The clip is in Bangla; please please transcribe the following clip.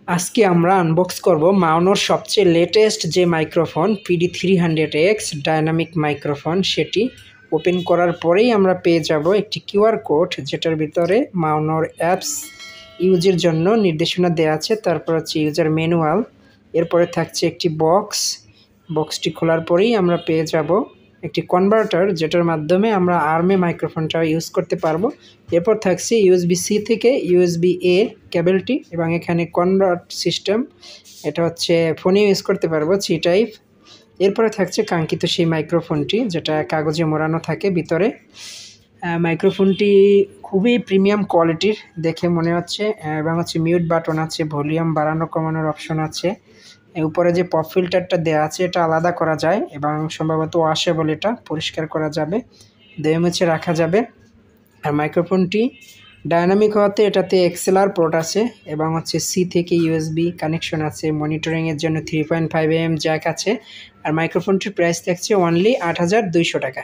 আজকে আমরা আনবক্স করব মাউনোর সবচেয়ে লেটেস্ট যে মাইক্রোফোন PD300X ডাইনামিক মাইক্রোফোন। সেটি ওপেন করার পরেই আমরা পেয়ে যাব একটি কিউআর কোড, যেটার ভিতরে মাউনোর অ্যাপস ইউজের জন্য নির্দেশনা দেওয়া আছে। তারপর হচ্ছে ইউজার ম্যানুয়াল, এরপরে থাকছে একটি বক্সটি খোলার পরেই আমরা পেয়ে যাব একটি কনভার্টার, যেটার মাধ্যমে আমরা আর্মে মাইক্রোফোনটা ইউজ করতে পারবো। এরপর থাকছে USB-C থেকে USB-A কেবলটি, এবং এখানে কনভার্ট সিস্টেম, এটা হচ্ছে ফোনে ইউজ করতে পারবো C টাইপ। এরপরে থাকছে কাঙ্ক্ষিত সেই মাইক্রোফোনটি, যেটা কাগজে মোড়ানো থাকে ভিতরে। মাইক্রোফোনটি খুবই প্রিমিয়াম কোয়ালিটির দেখে মনে হচ্ছে, এবং হচ্ছে মিউট বাটন আছে, ভলিউম বাড়ানো কমানোর অপশন আছে। উপরে যে পপ ফিল্টারটা দেওয়া আছে এটা আলাদা করা যায়, এবং সম্ভবত ওয়াশেবল, এটা পরিষ্কার করা যাবে, ধুয়ে মুছে রাখা যাবে। আর মাইক্রোফোনটি ডায়নামিক হওয়াতে এটাতে XLR পোর্ট আছে, এবং হচ্ছে C থেকে USB কানেকশন আছে। মনিটরিংয়ের জন্য 3.5mm জ্যাক আছে। আর মাইক্রোফোনটির প্রাইস থাকছে অনলি ৮,২০০ টাকা।